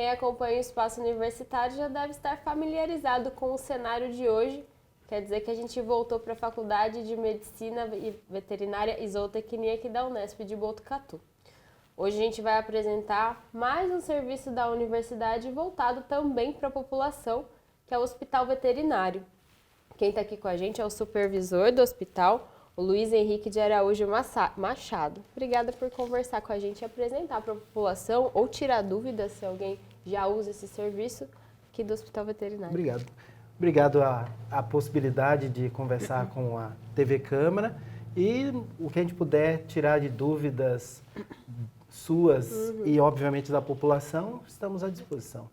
quem acompanha o Espaço Universitário já deve estar familiarizado com o cenário de hoje. Quer dizer que a gente voltou para a Faculdade de Medicina Veterinária e Zootecnia aqui da Unesp de Botucatu. Hoje a gente vai apresentar mais um serviço da universidade voltado também para a população, que é o Hospital Veterinário. Quem está aqui com a gente é o supervisor do hospital, o Luiz Henrique de Araújo Machado. Obrigada por conversar com a gente e apresentar para a população ou tirar dúvidas se alguém já usa esse serviço aqui do Hospital Veterinário. Obrigado. Obrigado a possibilidade de conversar com a TV Câmara e o que a gente puder tirar de dúvidas suas e, obviamente, da população, estamos à disposição.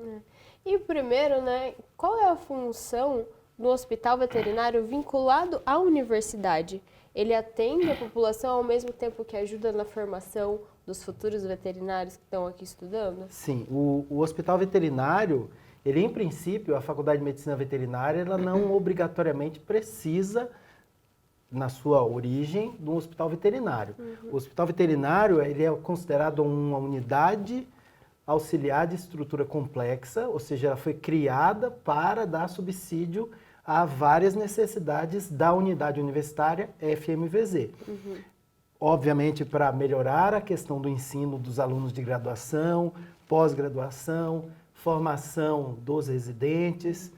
E primeiro, né, qual é a função do Hospital Veterinário vinculado à universidade? Ele atende a população ao mesmo tempo que ajuda na formação dos futuros veterinários que estão aqui estudando? Sim, o Hospital Veterinário, ele em princípio, a Faculdade de Medicina Veterinária, ela não obrigatoriamente precisa, na sua origem, de um hospital veterinário. O Hospital Veterinário, ele é considerado uma unidade auxiliar de estrutura complexa, ou seja, ela foi criada para dar subsídio a várias necessidades da unidade universitária FMVZ. Obviamente, para melhorar a questão do ensino dos alunos de graduação, pós-graduação, formação dos residentes,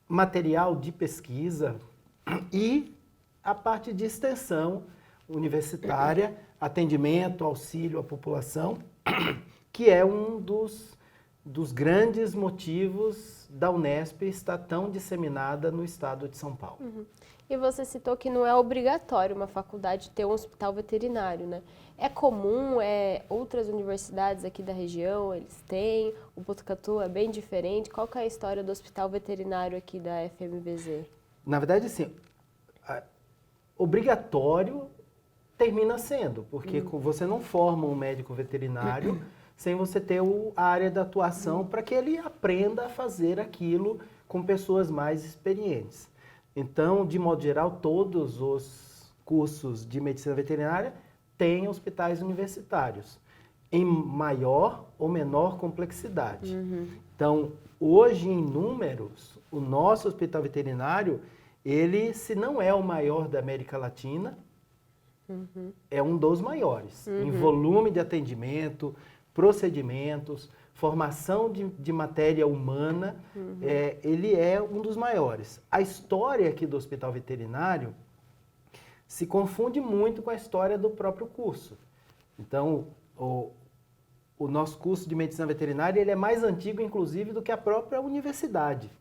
material de pesquisa e a parte de extensão universitária, atendimento, auxílio à população, que é um dos grandes motivos da Unesp estar tão disseminada no estado de São Paulo. E você citou que não é obrigatório uma faculdade ter um hospital veterinário, né? É comum, outras universidades aqui da região, eles têm, o Botucatu é bem diferente. Qual que é a história do hospital veterinário aqui da FMVZ? Na verdade, assim, obrigatório termina sendo, porque você não forma um médico veterinário sem você ter a área de atuação para que ele aprenda a fazer aquilo com pessoas mais experientes. Então, de modo geral, todos os cursos de medicina veterinária têm hospitais universitários, em maior ou menor complexidade. Então, hoje, em números, o nosso hospital veterinário, ele, se não é o maior da América Latina, é um dos maiores, em volume de atendimento, procedimentos, formação de matéria humana, ele é um dos maiores. A história aqui do Hospital Veterinário se confunde muito com a história do próprio curso. Então, o nosso curso de Medicina Veterinária ele é mais antigo, inclusive, do que a própria universidade.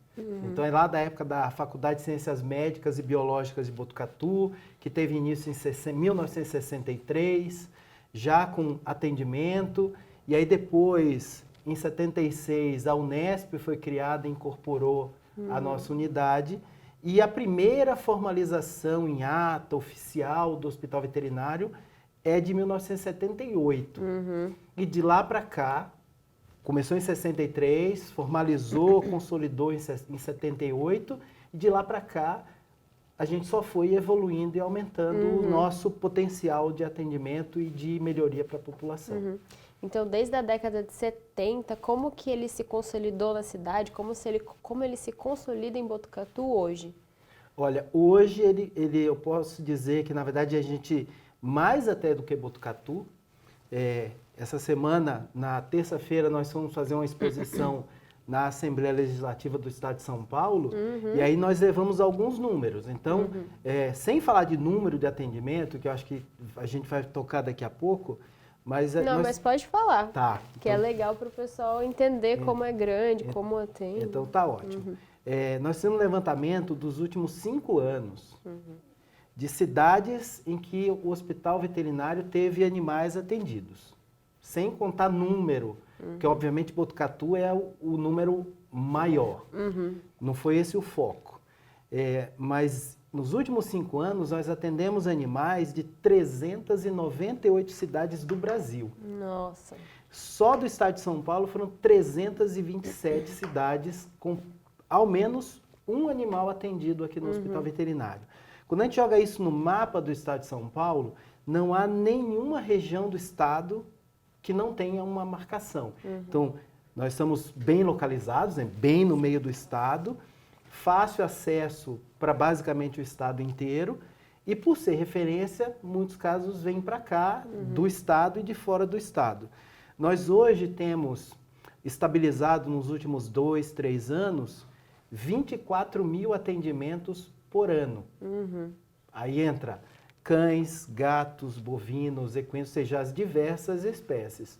Então, é lá da época da Faculdade de Ciências Médicas e Biológicas de Botucatu, que teve início em 1963, já com atendimento. E aí depois, em 76, a Unesp foi criada e incorporou a nossa unidade. E a primeira formalização em ata oficial do Hospital Veterinário é de 1978. E de lá para cá, começou em 63, formalizou, consolidou em 78. E de lá para cá, a gente só foi evoluindo e aumentando o nosso potencial de atendimento e de melhoria para a população. Então, desde a década de 70, como que ele se consolidou na cidade? Como ele se consolida em Botucatu hoje? Olha, hoje eu posso dizer que, na verdade, a gente, mais até do que Botucatu, essa semana, na terça-feira, nós fomos fazer uma exposição na Assembleia Legislativa do Estado de São Paulo, e aí nós levamos alguns números. Então, sem falar de número de atendimento, que eu acho que a gente vai tocar daqui a pouco, mas mas pode falar, tá, que é legal para o pessoal entender como é grande, como atende. Então tá ótimo. Nós temos um levantamento dos últimos 5 anos de cidades em que o hospital veterinário teve animais atendidos, sem contar número, que obviamente Botucatu é o número maior, não foi esse o foco. Mas nos últimos 5 anos, nós atendemos animais de 398 cidades do Brasil. Nossa! Só do estado de São Paulo foram 327 cidades com ao menos um animal atendido aqui no Hospital Veterinário. Quando a gente joga isso no mapa do estado de São Paulo, não há nenhuma região do estado que não tenha uma marcação. Então, Nós estamos bem localizados, né? Bem no meio do estado, fácil acesso para basicamente o estado inteiro e por ser referência, muitos casos vêm para cá do estado e de fora do estado. Nós hoje temos estabilizado nos últimos 2, 3 anos 24 mil atendimentos por ano. Aí entra cães, gatos, bovinos, equinos, ou seja, as diversas espécies.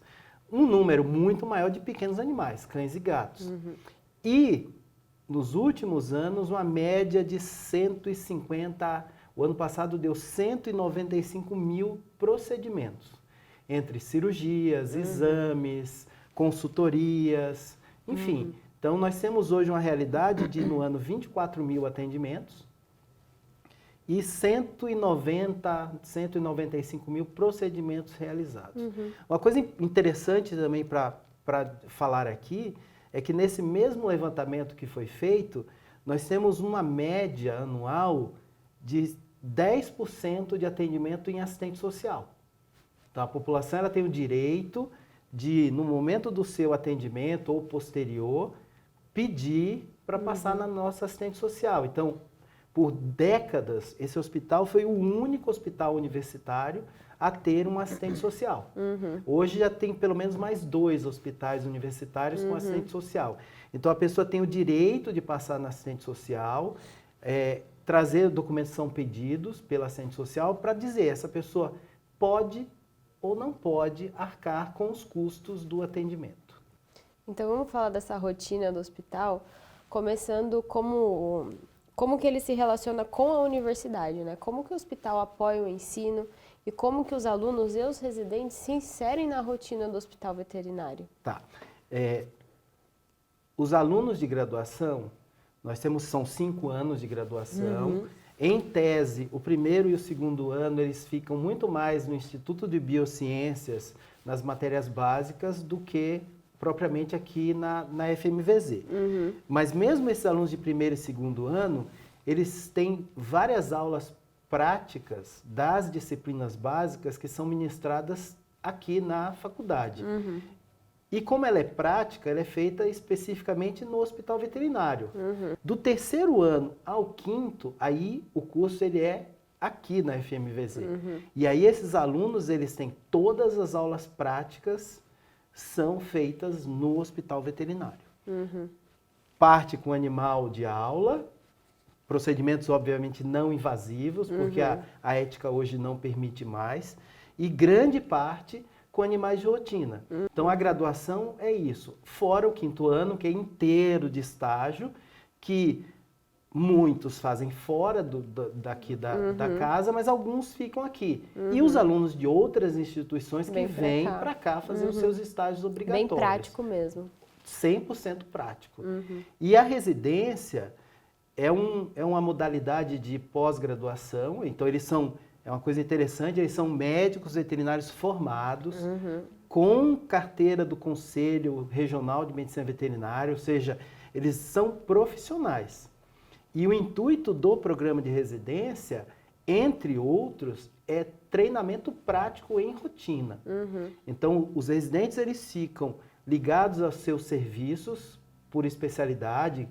Um número muito maior de pequenos animais, cães e gatos. E, nos últimos anos, uma média de 150, o ano passado deu 195 mil procedimentos, entre cirurgias, exames, consultorias, enfim. Então, nós temos hoje uma realidade de, no ano, 24 mil atendimentos, e 195 mil procedimentos realizados. Uma coisa interessante também para falar aqui é que nesse mesmo levantamento que foi feito, nós temos uma média anual de 10% de atendimento em assistente social. Então, a população ela tem o direito de, no momento do seu atendimento ou posterior, pedir para passar na nossa assistente social. Então, por décadas, esse hospital foi o único hospital universitário a ter um assistente social. Hoje já tem pelo menos mais 2 hospitais universitários com assistente social. Então a pessoa tem o direito de passar na assistente social, trazer documentos que são pedidos pela assistente social para dizer essa pessoa pode ou não pode arcar com os custos do atendimento. Então vamos falar dessa rotina do hospital, começando como que ele se relaciona com a universidade, né? Como que o hospital apoia o ensino e como que os alunos e os residentes se inserem na rotina do hospital veterinário? Tá. Os alunos de graduação, são 5 anos de graduação. Em tese, o primeiro e o segundo ano, eles ficam muito mais no Instituto de Biociências, nas matérias básicas, do que propriamente aqui na FMVZ. Mas mesmo esses alunos de primeiro e segundo ano, eles têm várias aulas práticas das disciplinas básicas que são ministradas aqui na faculdade. E como ela é prática, ela é feita especificamente no hospital veterinário. Do terceiro ano ao quinto, aí o curso ele é aqui na FMVZ. E aí esses alunos, eles têm todas as aulas práticas são feitas no hospital veterinário. Parte com animal de aula, procedimentos obviamente não invasivos, porque a ética hoje não permite mais, e grande parte com animais de rotina. Então a graduação é isso, fora o quinto ano, que é inteiro de estágio, que muitos fazem fora daqui da casa, mas alguns ficam aqui. E os alunos de outras instituições que vêm para cá fazer os seus estágios obrigatórios. Bem prático mesmo. 100% prático. E a residência é uma modalidade de pós-graduação, então eles são, é uma coisa interessante, eles são médicos veterinários formados, com carteira do Conselho Regional de Medicina Veterinária, ou seja, eles são profissionais. E o intuito do programa de residência, entre outros, é treinamento prático em rotina. Então, os residentes eles ficam ligados aos seus serviços por especialidade,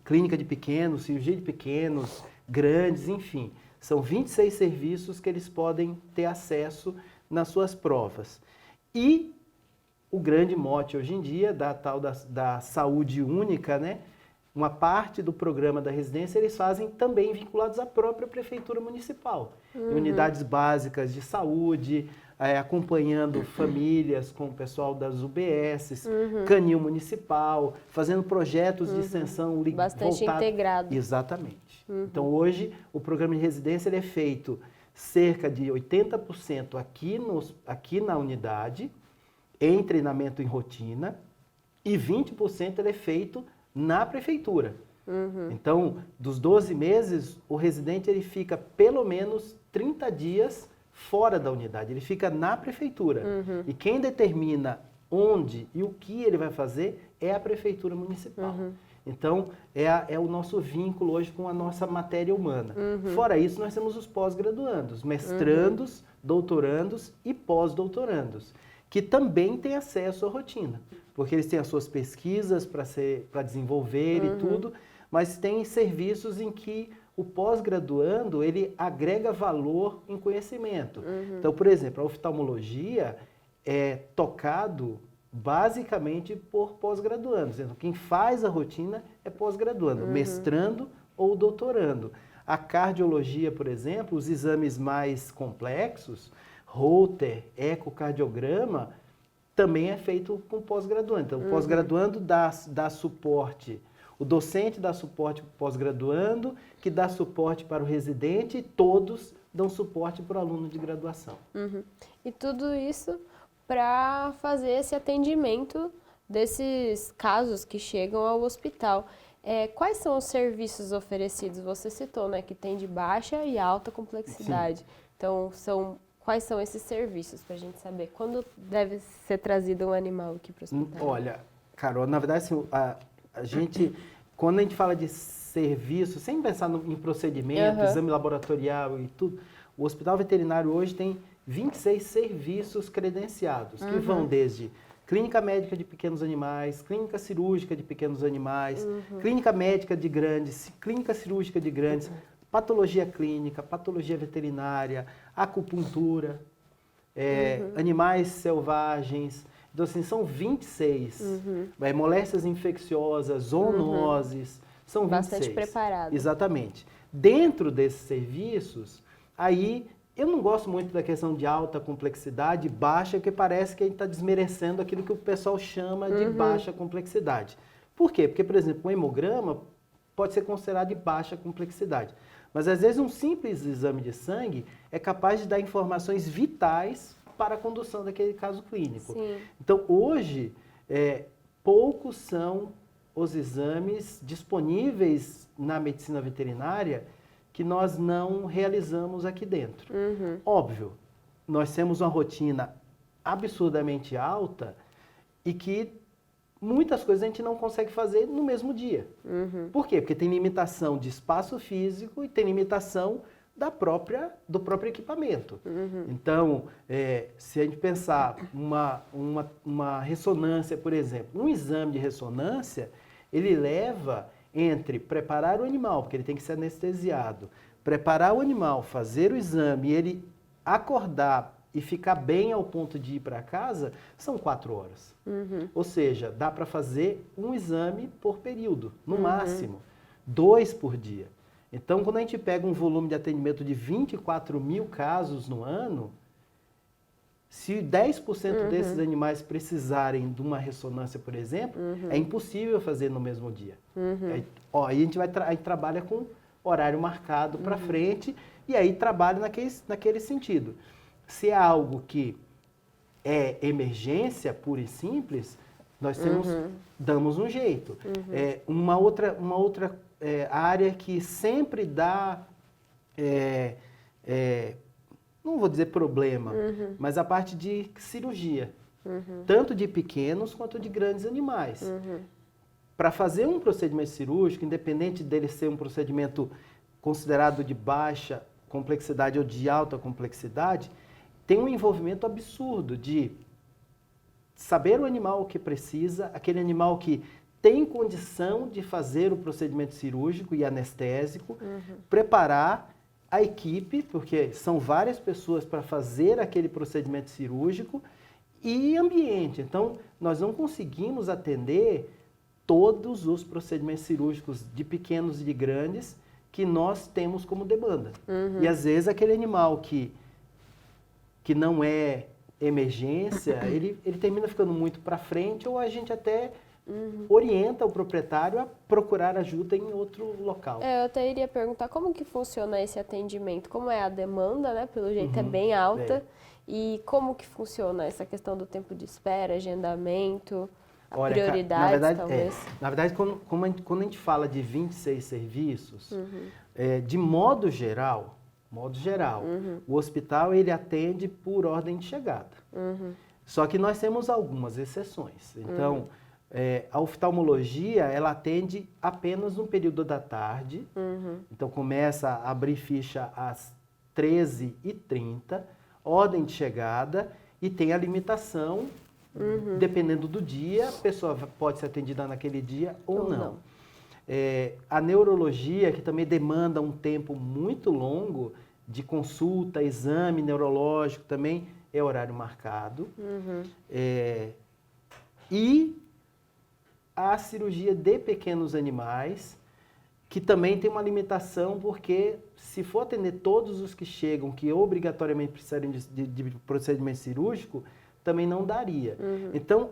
clínica de pequenos, cirurgia de pequenos, grandes, enfim. São 26 serviços que eles podem ter acesso nas suas provas. E o grande mote hoje em dia, da tal da saúde única, né? Uma parte do programa da residência eles fazem também vinculados à própria prefeitura municipal. Unidades básicas de saúde, acompanhando famílias com o pessoal das UBSs, canil municipal, fazendo projetos de extensão bastante integrado. Exatamente. Então hoje o programa de residência ele é feito cerca de 80% aqui na unidade, em treinamento em rotina, e 20% ele é feito na prefeitura. Então, dos 12 meses, o residente ele fica pelo menos 30 dias fora da unidade, ele fica na prefeitura. E quem determina onde e o que ele vai fazer é a prefeitura municipal. Então, é o nosso vínculo hoje com a nossa matéria humana. Fora isso, nós temos os pós-graduandos, mestrandos, doutorandos e pós-doutorandos, que também têm acesso à rotina, porque eles têm as suas pesquisas para desenvolver e tudo, mas tem serviços em que o pós-graduando, ele agrega valor em conhecimento. Então, por exemplo, a oftalmologia é tocado basicamente por pós-graduandos. Então, quem faz a rotina é pós-graduando, mestrando ou doutorando. A cardiologia, por exemplo, os exames mais complexos, Holter, ecocardiograma, também é feito com pós-graduando. Então, o pós-graduando dá suporte, o docente dá suporte para o pós-graduando, que dá suporte para o residente, e todos dão suporte para o aluno de graduação. E tudo isso para fazer esse atendimento desses casos que chegam ao hospital. Quais são os serviços oferecidos? Você citou, né, que tem de baixa e alta complexidade. Sim. Então, quais são esses serviços para a gente saber quando deve ser trazido um animal aqui para o hospital? Olha, Carol, na verdade, assim, a gente, quando a gente fala de serviço, sem pensar em procedimento, exame laboratorial e tudo, o hospital veterinário hoje tem 26 serviços credenciados, que vão desde clínica médica de pequenos animais, clínica cirúrgica de pequenos animais, clínica médica de grandes, clínica cirúrgica de grandes, patologia clínica, patologia veterinária, acupuntura, animais selvagens. Então, assim, são 26. Moléstias infecciosas, zoonoses, são 26. Bastante preparado. Exatamente. Dentro desses serviços, aí eu não gosto muito da questão de alta complexidade, baixa, porque parece que a gente está desmerecendo aquilo que o pessoal chama de baixa complexidade. Por quê? Porque, por exemplo, um hemograma pode ser considerado de baixa complexidade. Mas, às vezes, um simples exame de sangue é capaz de dar informações vitais para a condução daquele caso clínico. Sim. Então, hoje, poucos são os exames disponíveis na medicina veterinária que nós não realizamos aqui dentro. Óbvio, nós temos uma rotina absurdamente alta e que muitas coisas a gente não consegue fazer no mesmo dia. Por quê? Porque tem limitação de espaço físico e tem limitação do próprio equipamento. Então, se a gente pensar uma ressonância, por exemplo, um exame de ressonância, ele leva entre preparar o animal, porque ele tem que ser anestesiado, preparar o animal, fazer o exame, ele acordar e ficar bem ao ponto de ir para casa, são 4 horas. Ou seja, dá para fazer um exame por período, no máximo, 2 por dia. Então, quando a gente pega um volume de atendimento de 24 mil casos no ano, se 10% desses animais precisarem de uma ressonância, por exemplo, é impossível fazer no mesmo dia. Aí a gente trabalha com horário marcado para frente e aí trabalha naquele sentido. Se é algo que é emergência pura e simples, nós damos um jeito. Uma outra área que sempre dá, não vou dizer problema, mas a parte de cirurgia, tanto de pequenos quanto de grandes animais. Para fazer um procedimento cirúrgico, independente dele ser um procedimento considerado de baixa complexidade ou de alta complexidade, tem um envolvimento absurdo de saber o animal que precisa, aquele animal que tem condição de fazer o procedimento cirúrgico e anestésico, preparar a equipe, porque são várias pessoas para fazer aquele procedimento cirúrgico, e ambiente. Então, nós não conseguimos atender todos os procedimentos cirúrgicos de pequenos e de grandes que nós temos como demanda. E às vezes aquele animal que não é emergência, ele termina ficando muito para frente, ou a gente até orienta o proprietário a procurar ajuda em outro local. Eu até iria perguntar como que funciona esse atendimento, como é a demanda, né? Pelo jeito é bem alta, e como que funciona essa questão do tempo de espera, agendamento, prioridades, talvez. Na verdade, quando a gente fala de 26 serviços, de modo geral, o hospital ele atende por ordem de chegada. Só que nós temos algumas exceções. Então, a oftalmologia, ela atende apenas no período da tarde. Então, começa a abrir ficha às 13h30, ordem de chegada, e tem a limitação, dependendo do dia, a pessoa pode ser atendida naquele dia ou não. A neurologia, que também demanda um tempo muito longo de consulta, exame neurológico, também é horário marcado. E a cirurgia de pequenos animais, que também tem uma limitação, porque se for atender todos os que chegam, que obrigatoriamente precisarem de procedimento cirúrgico, também não daria. Então,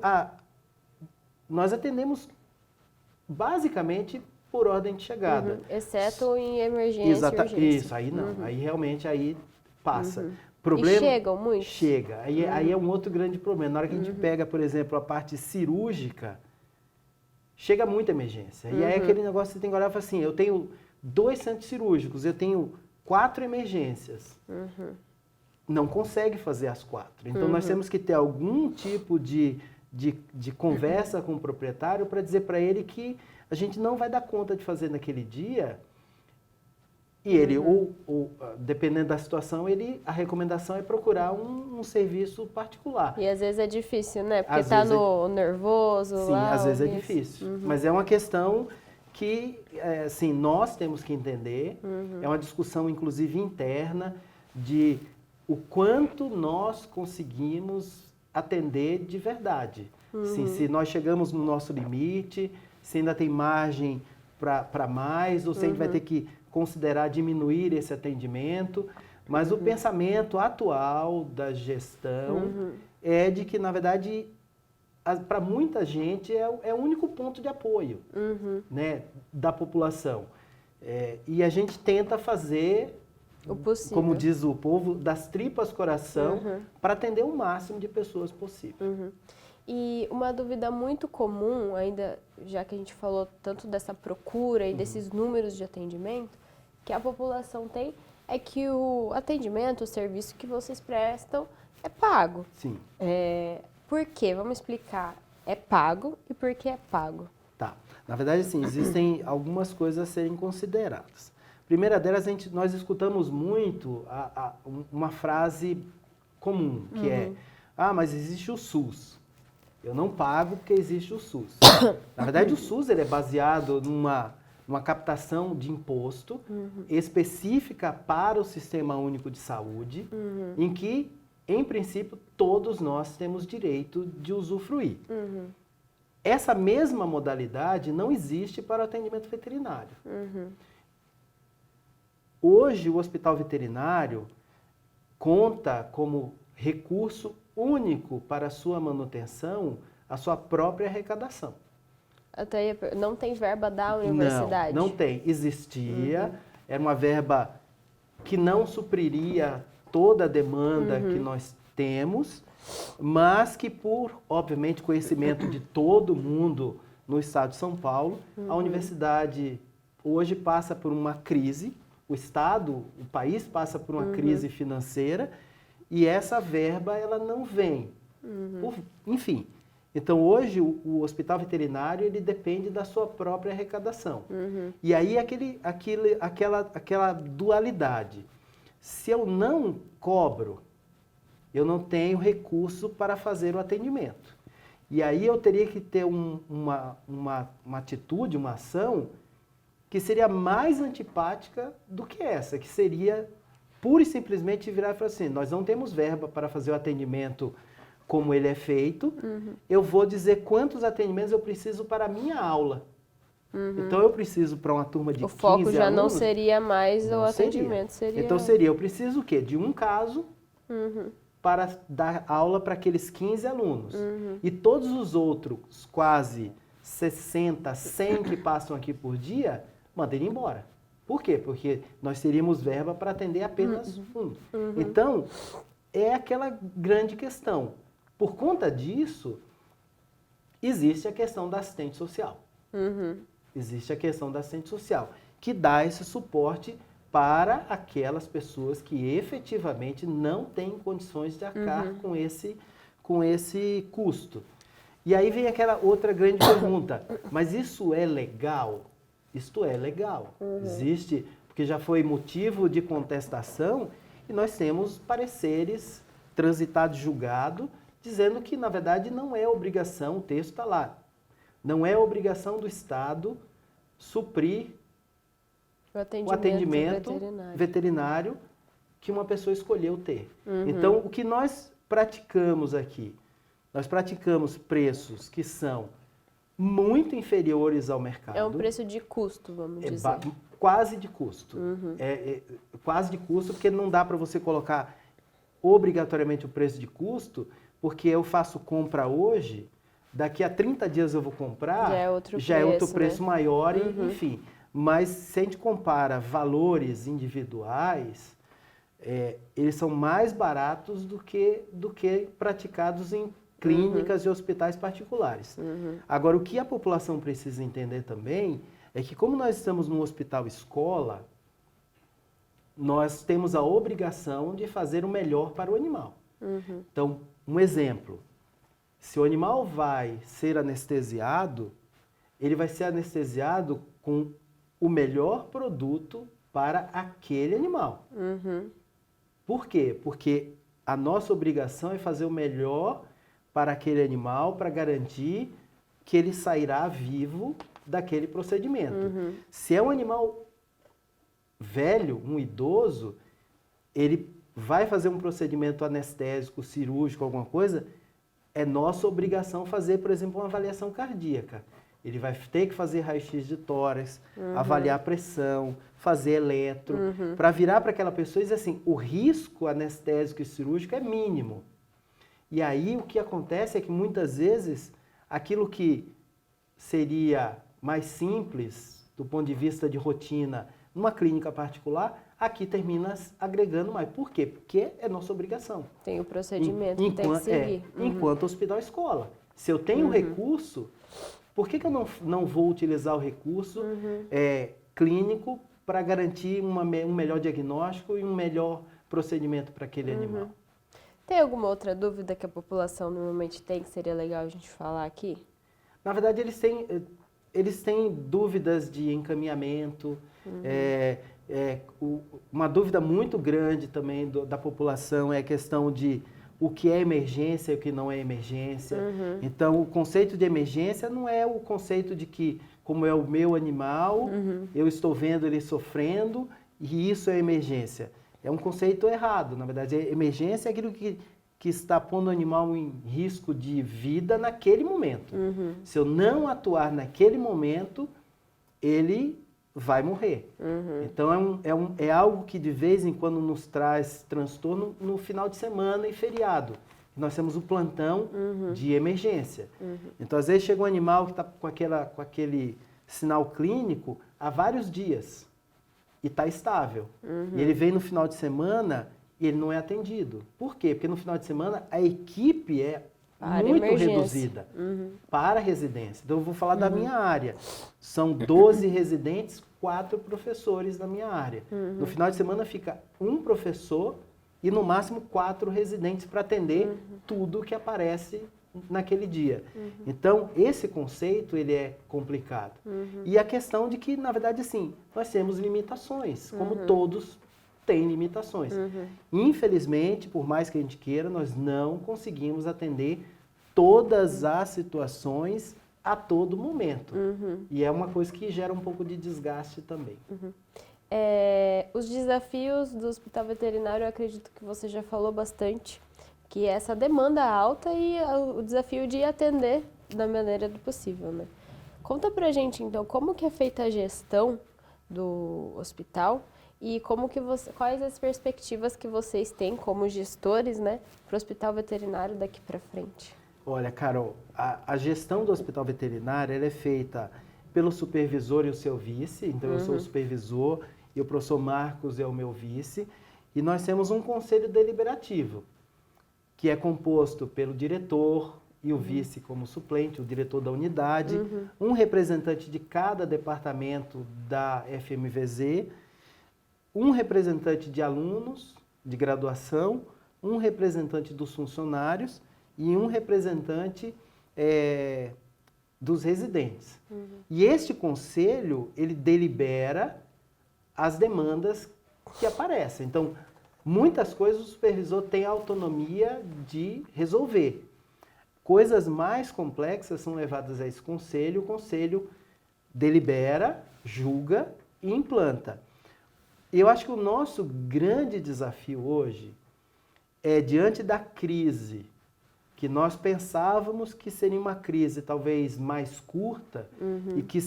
nós atendemos basicamente por ordem de chegada. Exceto em emergência e urgência. Isso, aí não. Aí realmente aí passa. E chegam muito? Chega. Aí é um outro grande problema. Na hora que a gente pega, por exemplo, a parte cirúrgica, chega muita emergência. E aí aquele negócio que você tem que olhar e falar assim, eu tenho 2 centros cirúrgicos, eu tenho 4 emergências. Não consegue fazer as 4. Então nós temos que ter algum tipo de conversa com o proprietário para dizer para ele que a gente não vai dar conta de fazer naquele dia. E ele, ou dependendo da situação, a recomendação é procurar um serviço particular. E às vezes é difícil, né? Porque está no nervoso. Sim, lá, às vezes é difícil. Mas é uma questão que, assim, nós temos que entender. É uma discussão, inclusive, interna de o quanto nós conseguimos atender de verdade. Sim, se nós chegamos no nosso limite, se ainda tem margem para mais, ou se a gente vai ter que considerar diminuir esse atendimento, mas o pensamento atual da gestão é de que, na verdade, para muita gente é o único ponto de apoio, né, da população. E a gente tenta fazer, o possível, como diz o povo, das tripas coração, para atender o máximo de pessoas possível. E uma dúvida muito comum, ainda já que a gente falou tanto dessa procura e desses números de atendimento, que a população tem, é que o atendimento, o serviço que vocês prestam é pago. Sim. Por quê? Vamos explicar. É pago e por que é pago? Tá. Na verdade, assim, existem algumas coisas a serem consideradas. A primeira delas, nós escutamos muito uma frase comum, que é, mas existe o SUS. Eu não pago porque existe o SUS. Na verdade, o SUS ele é baseado numa captação de imposto específica para o Sistema Único de Saúde, em que, em princípio, todos nós temos direito de usufruir. Essa mesma modalidade não existe para o atendimento veterinário. Hoje, o hospital veterinário conta como recurso único para a sua manutenção a sua própria arrecadação. Até não tem verba da universidade? Não tem. Existia, era uma verba que não supriria toda a demanda que nós temos, mas que por, obviamente, conhecimento de todo mundo no estado de São Paulo, a universidade hoje passa por uma crise, o país passa por uma crise financeira e essa verba ela não vem. Enfim, então hoje o hospital veterinário ele depende da sua própria arrecadação. E aí aquela dualidade. Se eu não cobro, eu não tenho recurso para fazer o atendimento. E aí eu teria que ter uma atitude, uma ação que seria mais antipática do que essa, que seria pura e simplesmente virar e falar assim, nós não temos verba para fazer o atendimento como ele é feito, eu vou dizer quantos atendimentos eu preciso para a minha aula. Então eu preciso para uma turma de 15 alunos... O foco já não seria mais o atendimento, seria... Então eu preciso o quê? De um caso para dar aula para aqueles 15 alunos. E todos os outros, quase 60, 100 que passam aqui por dia, mandem ele embora. Por quê? Porque nós teríamos verba para atender apenas um. Então, é aquela grande questão. Por conta disso, existe a questão da assistente social. Existe a questão da assistente social, que dá esse suporte para aquelas pessoas que efetivamente não têm condições de arcar com esse custo. E aí vem aquela outra grande pergunta, mas isso é legal? Isto é legal. Existe, porque já foi motivo de contestação e nós temos pareceres transitado julgado, dizendo que, na verdade, não é obrigação, o texto está lá, não é obrigação do Estado suprir o atendimento veterinário que uma pessoa escolheu ter. Então, o que nós praticamos aqui? Nós praticamos preços que são muito inferiores ao mercado. É um preço de custo, vamos dizer. Quase de custo. Quase de custo, porque não dá para você colocar obrigatoriamente o preço de custo, porque eu faço compra hoje, daqui a 30 dias eu vou comprar, já é outro preço né? maior, enfim. Mas se a gente compara valores individuais, eles são mais baratos do que praticados em clínicas e hospitais particulares. Agora, o que a população precisa entender também é que, como nós estamos num hospital escola, nós temos a obrigação de fazer o melhor para o animal. Então, um exemplo, se o animal vai ser anestesiado, ele vai ser anestesiado com o melhor produto para aquele animal. Por quê? Porque a nossa obrigação é fazer o melhor para aquele animal, para garantir que ele sairá vivo daquele procedimento. Se é um animal velho, um idoso, ele vai fazer um procedimento anestésico, cirúrgico, alguma coisa, é nossa obrigação fazer, por exemplo, uma avaliação cardíaca. Ele vai ter que fazer raio-x de tórax, avaliar a pressão, fazer eletro, para virar para aquela pessoa e dizer assim, o risco anestésico e cirúrgico é mínimo. E aí o que acontece é que muitas vezes aquilo que seria mais simples do ponto de vista de rotina numa clínica particular, aqui termina agregando mais. Por quê? Porque é nossa obrigação. Tem o procedimento que tem que seguir. Enquanto hospital escola. Se eu tenho recurso, por que eu não vou utilizar o recurso clínico para garantir um melhor diagnóstico e um melhor procedimento para aquele animal? Tem alguma outra dúvida que a população normalmente tem que seria legal a gente falar aqui? Na verdade, eles têm dúvidas de encaminhamento. Uma dúvida muito grande também da população é a questão de o que é emergência e o que não é emergência. Então, o conceito de emergência não é o conceito de que, como é o meu animal, eu estou vendo ele sofrendo e isso é emergência. É um conceito errado. Na verdade, emergência é aquilo que está pondo o animal em risco de vida naquele momento. Se eu não atuar naquele momento, ele vai morrer. Então, é algo que de vez em quando nos traz transtorno no final de semana e feriado. Nós temos o plantão de emergência. Então, às vezes chega um animal que está com aquele sinal clínico há vários dias e está estável. E ele vem no final de semana e ele não é atendido. Por quê? Porque no final de semana a equipe é muito reduzida para a residência. Então, eu vou falar da minha área. São 12 residentes, 4 professores na minha área. No final de semana fica um professor e, no máximo, 4 residentes para atender tudo que aparece naquele dia. Então, esse conceito, ele é complicado. E a questão de que, na verdade, assim, nós temos limitações, como todos têm limitações. Infelizmente, por mais que a gente queira, nós não conseguimos atender todas as situações a todo momento. E é uma coisa que gera um pouco de desgaste também. Os desafios do hospital veterinário, eu acredito que você já falou bastante, que é essa demanda alta e o desafio de atender da maneira do possível, né? Conta pra gente, então, como que é feita a gestão do hospital e quais as perspectivas que vocês têm como gestores, né, para o hospital veterinário daqui para frente? Olha, Carol, a gestão do hospital veterinário ela é feita pelo supervisor e o seu vice. Então, eu sou o supervisor e o professor Marcos é o meu vice. E nós temos um conselho deliberativo, que é composto pelo diretor e o vice como suplente, o diretor da unidade, um representante de cada departamento da FMVZ, um representante de alunos de graduação, um representante dos funcionários e um representante dos residentes. E este conselho, ele delibera as demandas que aparecem. Então, Muitas coisas o supervisor tem autonomia de resolver. Coisas mais complexas são levadas a esse conselho, o conselho delibera, julga e implanta. E eu acho que o nosso grande desafio hoje é, diante da crise, que nós pensávamos que seria uma crise talvez mais curta e que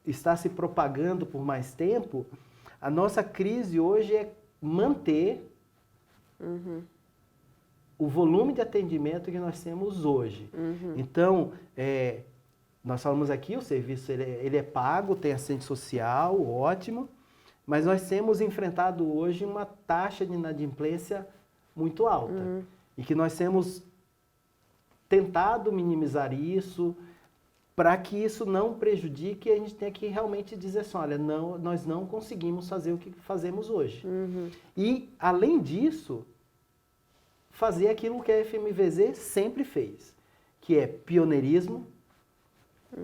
está se propagando por mais tempo, a nossa crise hoje é manter o volume de atendimento que nós temos hoje. Então, nós falamos aqui, o serviço ele é pago, tem assistente social, ótimo, mas nós temos enfrentado hoje uma taxa de inadimplência muito alta. E que nós temos tentado minimizar isso, para que isso não prejudique, a gente tem que realmente dizer assim, olha, não, nós não conseguimos fazer o que fazemos hoje. E, além disso, fazer aquilo que a FMVZ sempre fez, que é pioneirismo,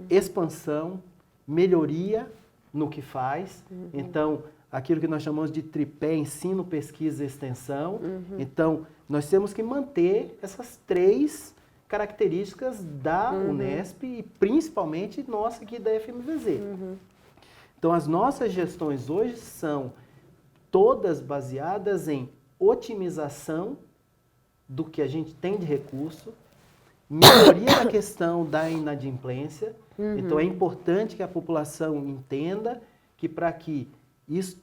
expansão, melhoria no que faz. Então, aquilo que nós chamamos de tripé, ensino, pesquisa e extensão. Então, nós temos que manter essas 3 características da Unesp e principalmente nossa aqui da FMVZ. Então, as nossas gestões hoje são todas baseadas em otimização do que a gente tem de recurso, melhoria da questão da inadimplência. Então, é importante que a população entenda que para que esse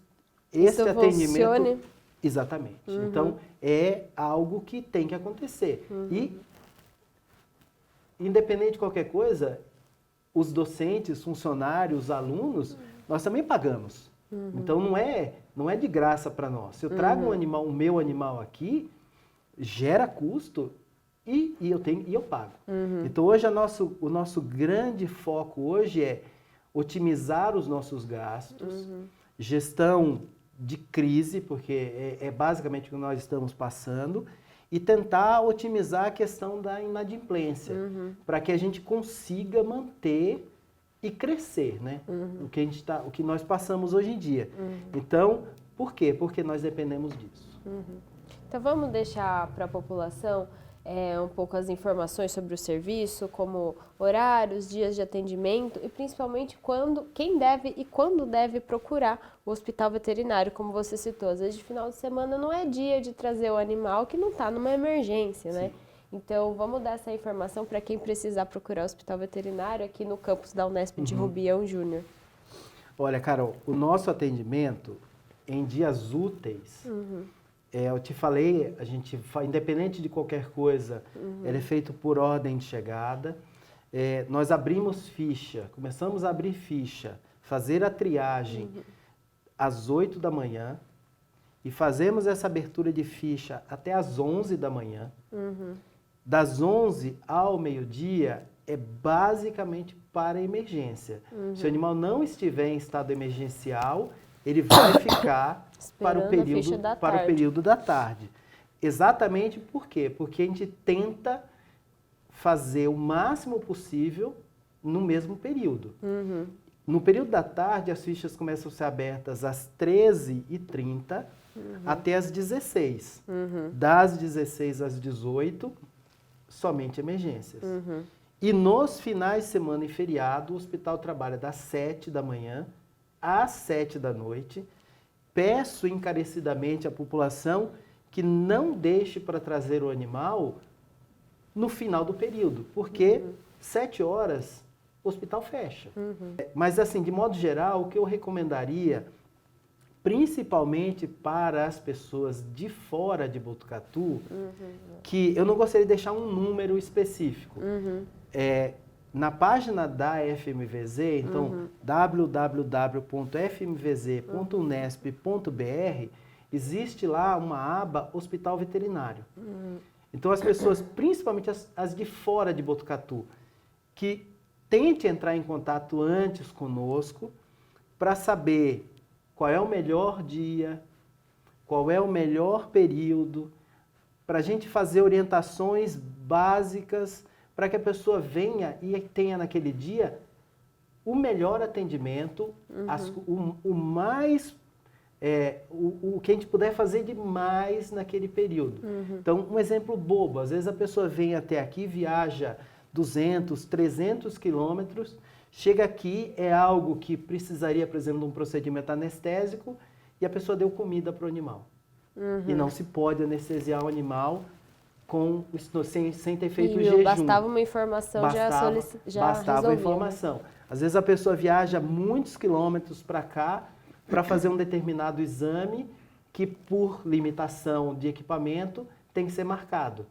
atendimento... Funcione. Exatamente. Então, é algo que tem que acontecer. E, independente de qualquer coisa, os docentes, funcionários, alunos, nós também pagamos. Então, não é de graça para nós. Se eu trago o meu animal aqui, gera custo e eu pago. Então, hoje o nosso grande foco hoje é otimizar os nossos gastos, gestão de crise, porque é basicamente o que nós estamos passando, e tentar otimizar a questão da inadimplência, para que a gente consiga manter e crescer, né? O que nós passamos hoje em dia. Então, por quê? Porque nós dependemos disso. Então vamos deixar para a população um pouco as informações sobre o serviço, como horários, dias de atendimento e principalmente quem deve e quando deve procurar o hospital veterinário, como você citou. Às vezes de final de semana não é dia de trazer o animal que não está numa emergência, né? Então vamos dar essa informação para quem precisar procurar o hospital veterinário aqui no campus da Unesp de Rubião Júnior. Olha, Carol, o nosso atendimento em dias úteis... eu te falei, a gente, independente de qualquer coisa, ele é feito por ordem de chegada. Nós abrimos ficha, começamos a abrir ficha, fazer a triagem às 8 da manhã e fazemos essa abertura de ficha até às 11 da manhã. Das 11 ao meio-dia é basicamente para emergência. Se o animal não estiver em estado emergencial, ele vai ficar para o período da tarde. Exatamente por quê? Porque a gente tenta fazer o máximo possível no mesmo período. No período da tarde, as fichas começam a ser abertas às 13h30 até às 16h. Das 16 às 18, somente emergências. E nos finais de semana e feriado, o hospital trabalha das 7 da manhã às 7 da noite. Peço encarecidamente à população que não deixe para trazer o animal no final do período, porque 7 horas o hospital fecha. Mas assim, de modo geral, o que eu recomendaria, principalmente para as pessoas de fora de Botucatu, que eu não gostaria de deixar um número específico. Na página da FMVZ, então www.fmvz.unesp.br, existe lá uma aba Hospital Veterinário. Então as pessoas, principalmente as de fora de Botucatu, que tente entrar em contato antes conosco para saber qual é o melhor dia, qual é o melhor período, para a gente fazer orientações básicas para que a pessoa venha e tenha naquele dia o melhor atendimento, o mais o que a gente puder fazer de mais naquele período. Então, um exemplo bobo, às vezes a pessoa vem até aqui, viaja 200, 300 quilômetros, chega aqui, é algo que precisaria, por exemplo, de um procedimento anestésico, e a pessoa deu comida para o animal. E não se pode anestesiar o animal sem ter feito o jejum. Bastava uma informação, já bastava a resolvia, informação. né? Às vezes a pessoa viaja muitos quilômetros para cá para fazer um determinado exame que, por limitação de equipamento, tem que ser marcado.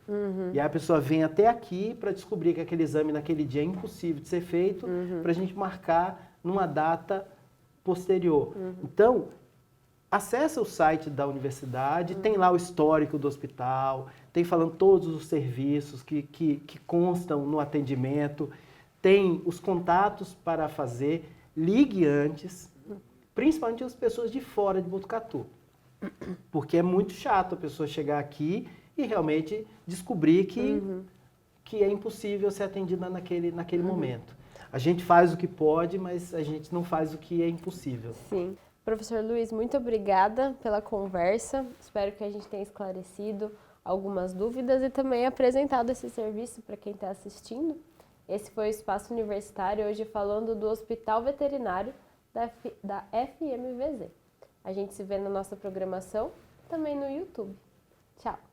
E aí a pessoa vem até aqui para descobrir que aquele exame naquele dia é impossível de ser feito, para a gente marcar numa data posterior. Então, acessa o site da universidade, tem lá o histórico do hospital, tem falando todos os serviços que constam no atendimento, tem os contatos para fazer, ligue antes, principalmente as pessoas de fora de Botucatu. Porque é muito chato a pessoa chegar aqui e realmente descobrir que é impossível ser atendida naquele momento. A gente faz o que pode, mas a gente não faz o que é impossível. Sim. Professor Luiz, muito obrigada pela conversa. Espero que a gente tenha esclarecido algumas dúvidas e também apresentado esse serviço para quem está assistindo. Esse foi o Espaço Universitário, hoje falando do Hospital Veterinário da FMVZ. A gente se vê na nossa programação, também no YouTube. Tchau!